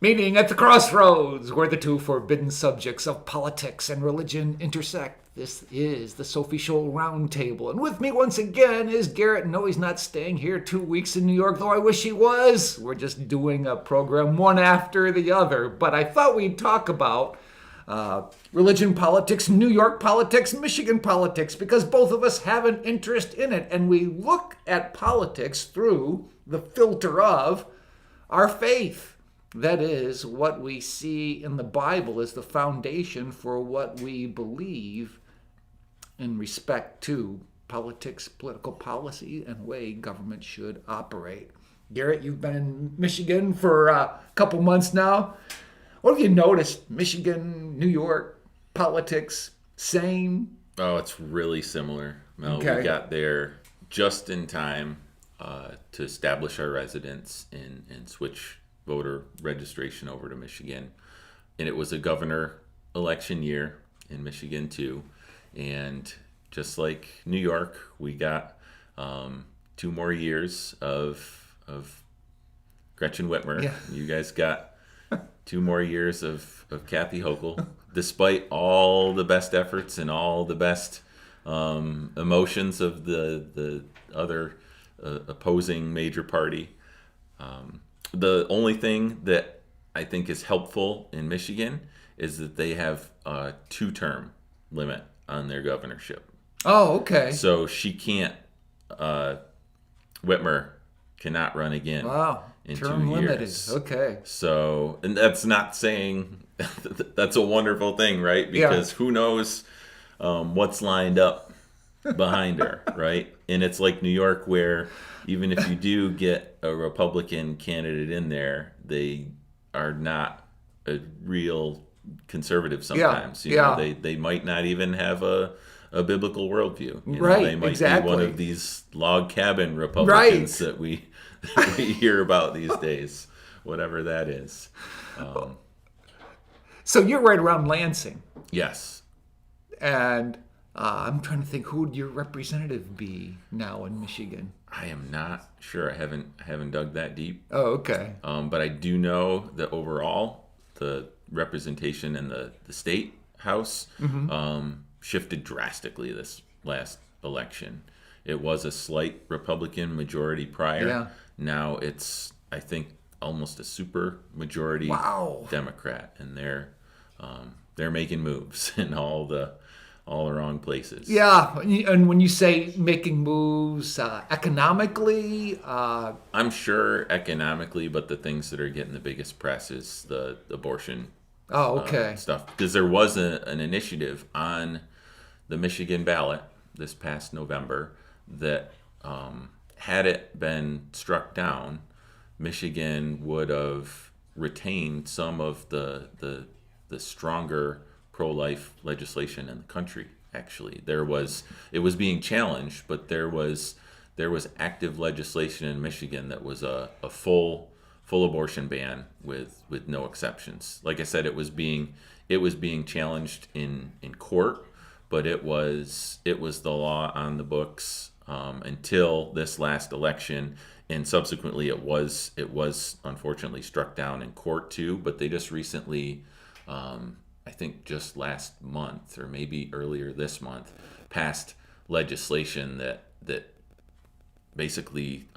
Meeting at the crossroads where the two forbidden subjects of politics and religion intersect. This is the Sophie Scholl Roundtable. And with me once again is Garrett. No, he's not staying here 2 weeks in New York, though I wish he was. We're just doing a program one after the other. But I thought we'd talk about religion politics, New York politics, Michigan politics, because both of us have an interest in it. And we look at politics through the filter of our faith. That is, what we see in the Bible is the foundation for what we believe in respect to politics, political policy, and the way government should operate. Garrett, you've been in Michigan for a couple months now. What have you noticed? Michigan, New York, politics, same? Oh, it's really similar. Mel, Okay. We got there just in time to establish our residence and switch voter registration over to Michigan. And it was a governor election year in Michigan too. And just like New York, we got 2 more years of Gretchen Whitmer. Yeah. You guys got 2 more years of Kathy Hochul, despite all the best efforts and all the best emotions of the other opposing major party. The only thing that I think is helpful in Michigan is that they have a 2-term limit on their governorship. Oh, okay. So she can't, Whitmer cannot run again. Wow. In Term 2 limited. years. Okay. So, and that's not saying that's a wonderful thing, right? Because who knows what's lined up behind her, right? And it's like New York, where even if you do get a Republican candidate in there, they are not a real conservative sometimes. You know, they might not even have a biblical worldview. You know, Right, they might exactly. be one of these log cabin Republicans that we hear about these days, whatever that is. So you're right around Lansing. Yes. And I'm trying to think, who would your representative be now in Michigan? I am not sure. I haven't dug that deep. Oh, okay. But I do know that overall, the representation in the state house shifted drastically this last election. It was a slight Republican majority prior. Yeah. Now it's, I think, almost a super majority Democrat, and they're making moves in all the wrong places. Yeah, and when you say making moves economically, I'm sure economically, but the things that are getting the biggest press is the abortion stuff. Because there was an initiative on the Michigan ballot this past November that had it been struck down, Michigan would have retained some of the stronger pro-life legislation in the country. Actually, it was being challenged, but there was active legislation in Michigan that was a full abortion ban with no exceptions. Like I said, it was being challenged in court, but it was the law on the books until this last election, and subsequently it was unfortunately struck down in court too. But they just recently, I think just last month or maybe earlier this month, passed legislation that basically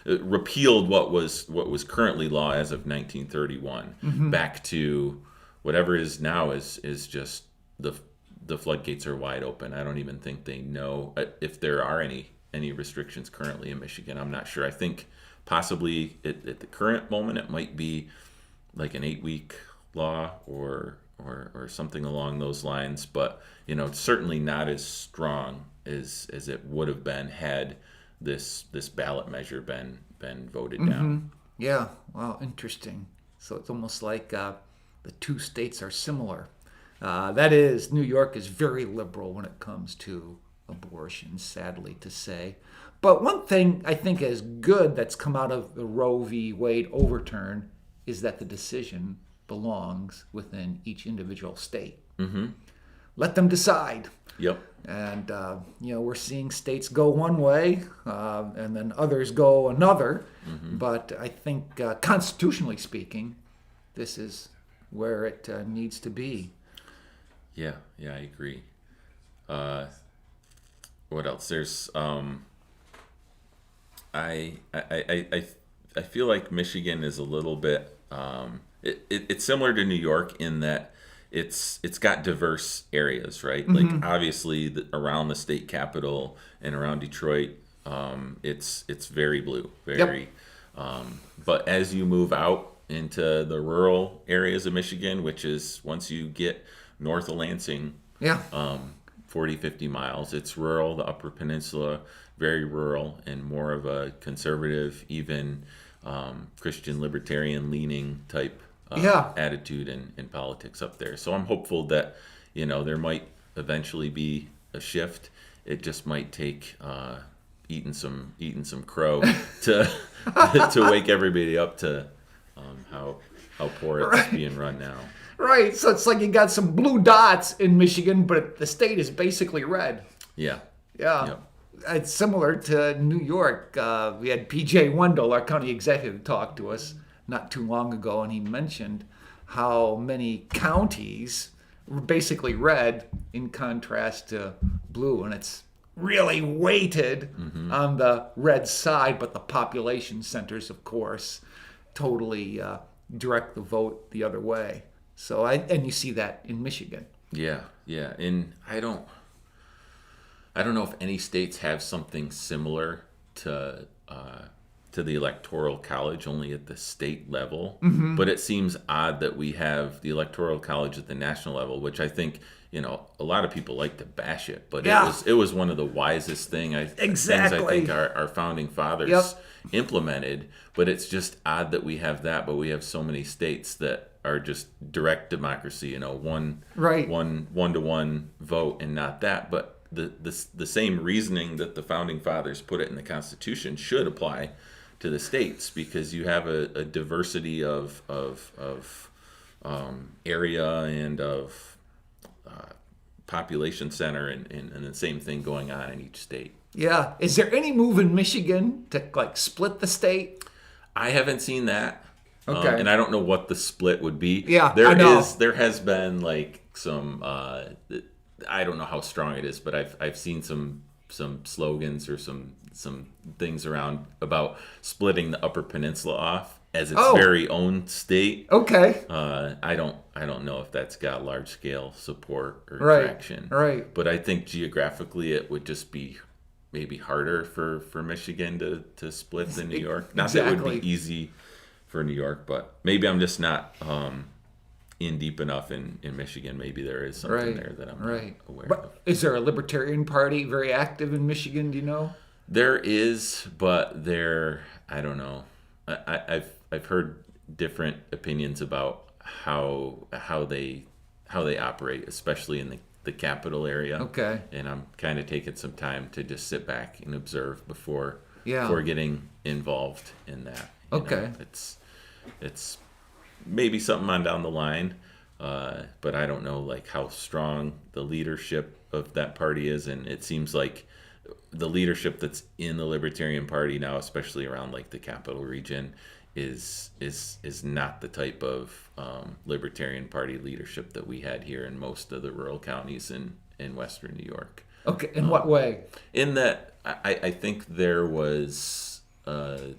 repealed what was currently law as of 1931, back to whatever is now is just the floodgates are wide open. I don't even think they know if there are any restrictions currently in Michigan. I'm not sure. I think possibly at the current moment it might be like an 8-week law or something along those lines, but it's certainly not as strong as it would have been had this ballot measure been voted down. Yeah, wow, interesting. So it's almost like the 2 states are similar. That is, New York is very liberal when it comes to abortion, sadly to say. But one thing I think is good that's come out of the Roe v. Wade overturn is that the decision belongs within each individual state. let them decide. Yep. And, we're seeing states go one way and then others go another. Mm-hmm. But I think constitutionally speaking, this is where it needs to be. Yeah, I agree. What else? There's I feel like Michigan is a little bit it's similar to New York in that it's got diverse areas, right? Mm-hmm. Like obviously around the state capital and around Detroit, it's very blue, very. Yep. But as you move out into the rural areas of Michigan, which is once you get north of Lansing, 40, 50 miles, it's rural. The Upper Peninsula, very rural and more of a conservative, even Christian libertarian leaning type attitude in politics up there. So I'm hopeful that there might eventually be a shift. It just might take eating some crow to to wake everybody up to how poor it's being run now. Right. So it's like you got some blue dots in Michigan, but the state is basically red. Yeah. Yep. It's similar to New York. We had P.J. Wendell, our county executive, talk to us not too long ago, and he mentioned how many counties were basically red in contrast to blue, and it's really weighted on the red side, but the population centers, of course, totally direct the vote the other way. So and you see that in Michigan. Yeah. And I don't know if any states have something similar to the Electoral College, only at the state level. Mm-hmm. But it seems odd that we have the Electoral College at the national level, which I think a lot of people like to bash it, but it was one of the wisest things I think our founding fathers implemented. But it's just odd that we have that, but we have so many states that are just direct democracy, one to one vote and not that. But the same reasoning that the founding fathers put it in the Constitution should apply to the states, because you have a diversity of area and of population center and the same thing going on in each state. Yeah. Is there any move in Michigan to split the state? I haven't seen that. Okay. And I don't know what the split would be. Yeah, there has been some I don't know how strong it is, but I've seen some slogans or some things around about splitting the Upper Peninsula off as its very own state. Okay. I don't know if that's got large scale support or traction. Right. But I think geographically it would just be maybe harder for Michigan to split than New York. Not that it would be easy for New York, but maybe I'm just not in deep enough in Michigan. Maybe there is something there that I'm not aware of. Is there a Libertarian Party very active in Michigan, do you know? There is, but I don't know. I've heard different opinions about how they operate, especially in the capital area. Okay. And I'm kind of taking some time to just sit back and observe before getting involved in that. Okay. It's maybe something on down the line, but I don't know how strong the leadership of that party is, and it seems like the leadership that's in the Libertarian Party now, especially around the capital region, is not the type of Libertarian Party leadership that we had here in most of the rural counties in Western New York. Okay, in what way? In that, I think there was a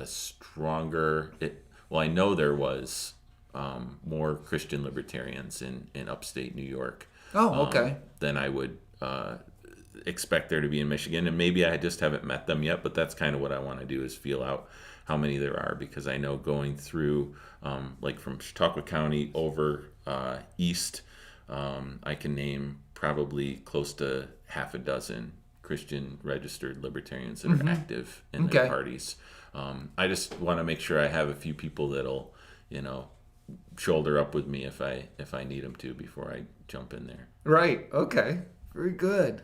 stronger. I know there was more Christian libertarians in upstate New York. Oh, okay. Than I would expect there to be in Michigan, and maybe I just haven't met them yet. But that's kind of what I want to do, is feel out how many there are, because I know going through from Chautauqua County over east, I can name probably close to half a dozen Christian registered libertarians that are active in their parties. I just want to make sure I have a few people that'll, shoulder up with me if I need them to before I jump in there. Right. Okay. Very good.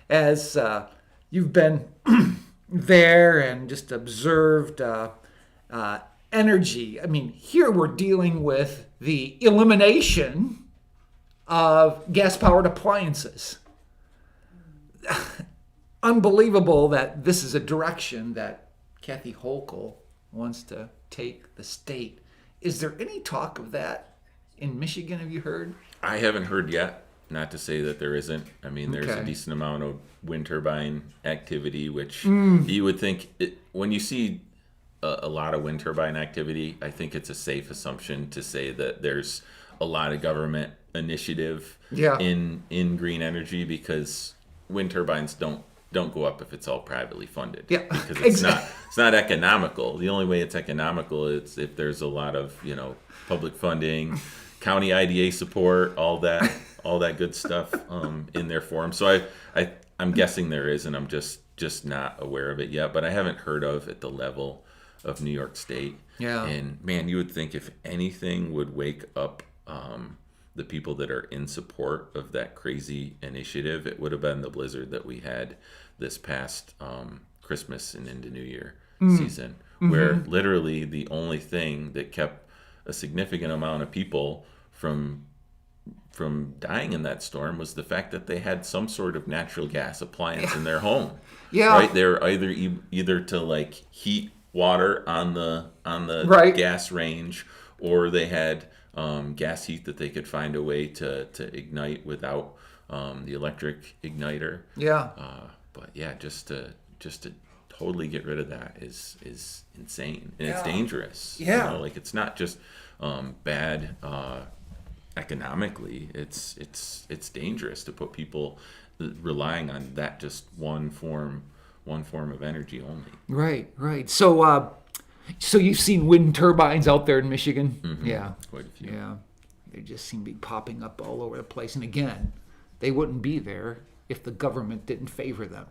As you've been there and just observed energy, I mean, here we're dealing with the elimination of gas-powered appliances. Unbelievable that this is a direction that Kathy Hochul wants to take the state. Is there any talk of that in Michigan? Have you heard? I haven't heard yet. Not to say that there isn't. I mean, there's a decent amount of wind turbine activity, which you would think when you see a lot of wind turbine activity, I think it's a safe assumption to say that there's a lot of government initiative in green energy, because wind turbines don't go up if it's all privately funded. Yeah, because it's not economical. The only way it's economical is if there's a lot of public funding, county IDA support, all that good stuff in their form. So I'm guessing there is, and I'm just not aware of it yet. But I haven't heard of at the level of New York State. Yeah. And man, you would think if anything would wake up the people that are in support of that crazy initiative, it would have been the blizzard that we had this past Christmas and into New Year season, where literally the only thing that kept a significant amount of people from dying in that storm was the fact that they had some sort of natural gas appliance in their home. Yeah. Right? They're either to like heat water on the gas range, or they had gas heat that they could find a way to ignite without the electric igniter. Yeah. But yeah, just to totally get rid of that is insane, and it's dangerous. Yeah. Like it's not just bad economically. It's dangerous to put people relying on that just one form of energy only. Right. So you've seen wind turbines out there in Michigan? Mm-hmm. Yeah. Quite a few. Yeah. They just seem to be popping up all over the place. And again, they wouldn't be there if the government didn't favor them.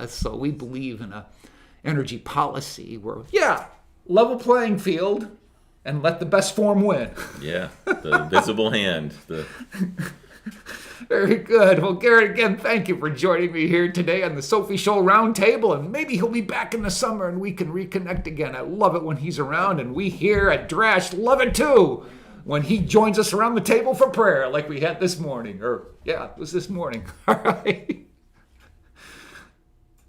So we believe in a energy policy where, level playing field and let the best form win. Yeah, the invisible hand. Very good. Well, Garrett, again, thank you for joining me here today on the Sophie Scholl Roundtable, and maybe he'll be back in the summer and we can reconnect again. I love it when he's around, and we here at Drash love it too when he joins us around the table for prayer like we had this morning. It was this morning. All right.